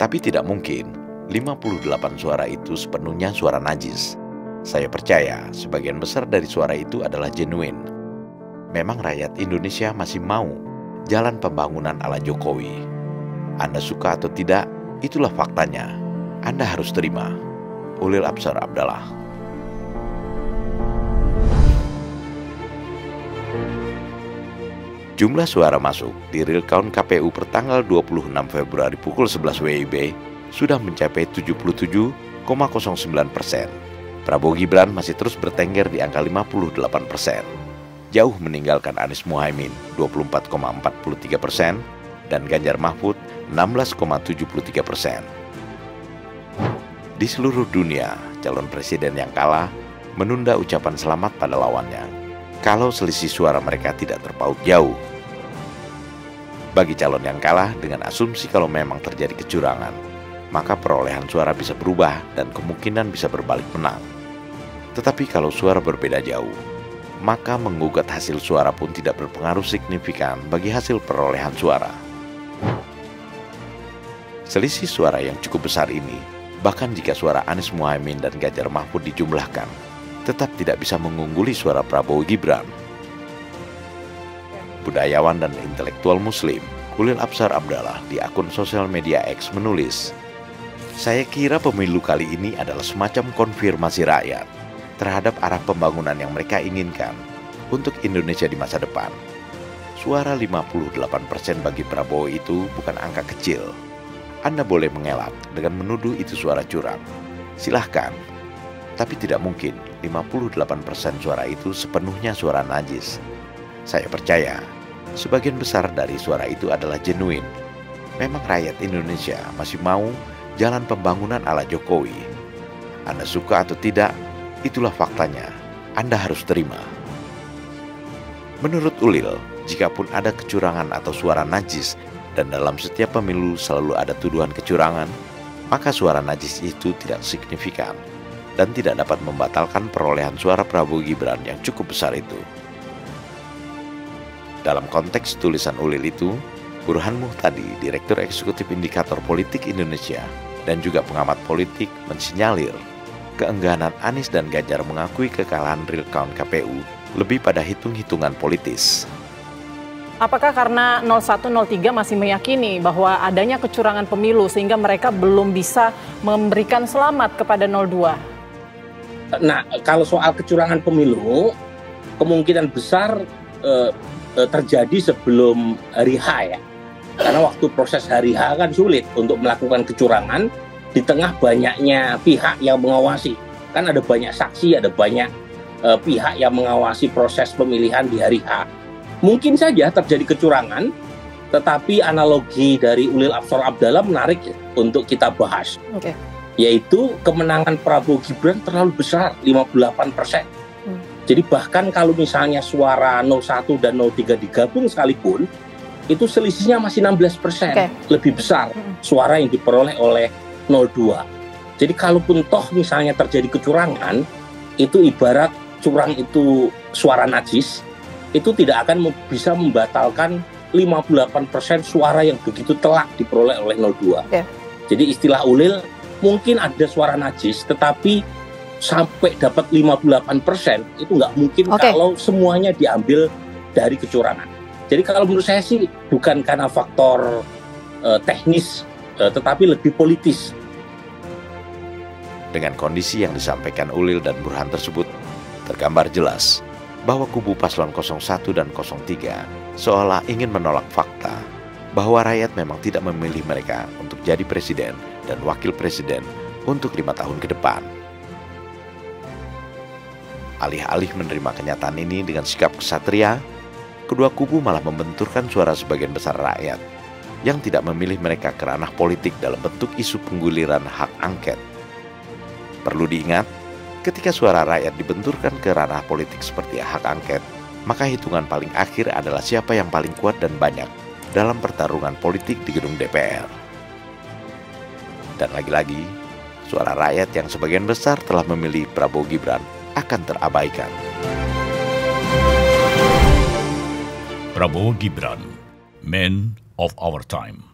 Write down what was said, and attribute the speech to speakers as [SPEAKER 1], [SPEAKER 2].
[SPEAKER 1] Tapi tidak mungkin 58 suara itu sepenuhnya suara najis. Saya percaya sebagian besar dari suara itu adalah genuine. Memang rakyat Indonesia masih mau jalan pembangunan ala Jokowi. Anda suka atau tidak, itulah faktanya. Anda harus terima. Ulil Absar Abdallah. Jumlah suara masuk di real count KPU pertanggal 26 Februari pukul 11 WIB sudah mencapai 77,09%. Prabowo Gibran masih terus bertengger di angka 58%. Jauh meninggalkan Anies Muhaimin 24,43% dan Ganjar Mahfud 16,73%. Di seluruh dunia, calon presiden yang kalah menunda ucapan selamat pada lawannya kalau selisih suara mereka tidak terpaut jauh. Bagi calon yang kalah dengan asumsi kalau memang terjadi kecurangan, maka perolehan suara bisa berubah dan kemungkinan bisa berbalik menang. Tetapi kalau suara berbeda jauh, maka menggugat hasil suara pun tidak berpengaruh signifikan bagi hasil perolehan suara. Selisih suara yang cukup besar ini, bahkan jika suara Anies Muhaimin dan Ganjar Mahfud dijumlahkan, tetap tidak bisa mengungguli suara Prabowo Gibran. Budayawan dan intelektual Muslim Ulil Absar Abdallah di akun sosial media X menulis, "Saya kira pemilu kali ini adalah semacam konfirmasi rakyat terhadap arah pembangunan yang mereka inginkan untuk Indonesia di masa depan. Suara 58% bagi Prabowo itu bukan angka kecil. Anda boleh mengelak dengan menuduh itu suara curang. Silahkan. Tapi tidak mungkin 58% suara itu sepenuhnya suara najis. Saya percaya sebagian besar dari suara itu adalah genuine. Memang rakyat Indonesia masih mau jalan pembangunan ala Jokowi. Anda suka atau tidak, itulah faktanya. Anda harus terima." Menurut Ulil, jikapun ada kecurangan atau suara najis, dan dalam setiap pemilu selalu ada tuduhan kecurangan, maka suara najis itu tidak signifikan dan tidak dapat membatalkan perolehan suara Prabowo Gibran yang cukup besar itu. Dalam konteks tulisan Ulil itu, Burhan Muhtadi, Direktur Eksekutif Indikator Politik Indonesia, dan juga pengamat politik mensinyalir keengganan Anies dan Ganjar mengakui kekalahan real count KPU lebih pada hitung-hitungan politis.
[SPEAKER 2] Apakah karena 0103 masih meyakini bahwa adanya kecurangan pemilu sehingga mereka belum bisa memberikan selamat kepada 02?
[SPEAKER 3] Nah, kalau soal kecurangan pemilu, kemungkinan besar terjadi sebelum hari H ya. Karena waktu proses hari H kan sulit untuk melakukan kecurangan di tengah banyaknya pihak yang mengawasi. Kan ada banyak saksi, ada banyak pihak yang mengawasi proses pemilihan di hari H. Mungkin saja terjadi kecurangan, tetapi analogi dari Ulil Absar Abdallah menarik untuk kita bahas.
[SPEAKER 2] Oke.
[SPEAKER 3] Yaitu kemenangan Prabowo Gibran terlalu besar, 58%. Jadi bahkan kalau misalnya suara 01 dan 03 digabung sekalipun, itu selisihnya masih 16%, lebih besar suara yang diperoleh oleh 02. Jadi kalaupun toh misalnya terjadi kecurangan, itu ibarat curang itu suara najis, itu tidak akan bisa membatalkan 58% suara yang begitu telak diperoleh oleh 02. Jadi istilah Ulil, mungkin ada suara najis, tetapi sampai dapat 58% itu nggak mungkin kalau semuanya diambil dari kecurangan. Jadi kalau menurut saya sih bukan karena faktor teknis, tetapi lebih politis.
[SPEAKER 1] Dengan kondisi yang disampaikan Ulil dan Burhan tersebut, tergambar jelas bahwa kubu paslon 01 dan 03 seolah ingin menolak fakta bahwa rakyat memang tidak memilih mereka untuk jadi presiden dan wakil presiden untuk 5 tahun ke depan. Alih-alih menerima kenyataan ini dengan sikap kesatria, kedua kubu malah membenturkan suara sebagian besar rakyat yang tidak memilih mereka ke ranah politik dalam bentuk isu pengguliran hak angket. Perlu diingat, ketika suara rakyat dibenturkan ke ranah politik seperti hak angket, maka hitungan paling akhir adalah siapa yang paling kuat dan banyak dalam pertarungan politik di gedung DPR. Dan lagi-lagi, suara rakyat yang sebagian besar telah memilih Prabowo Gibran akan terabaikan.
[SPEAKER 4] Prabowo Gibran, Man of Our Time.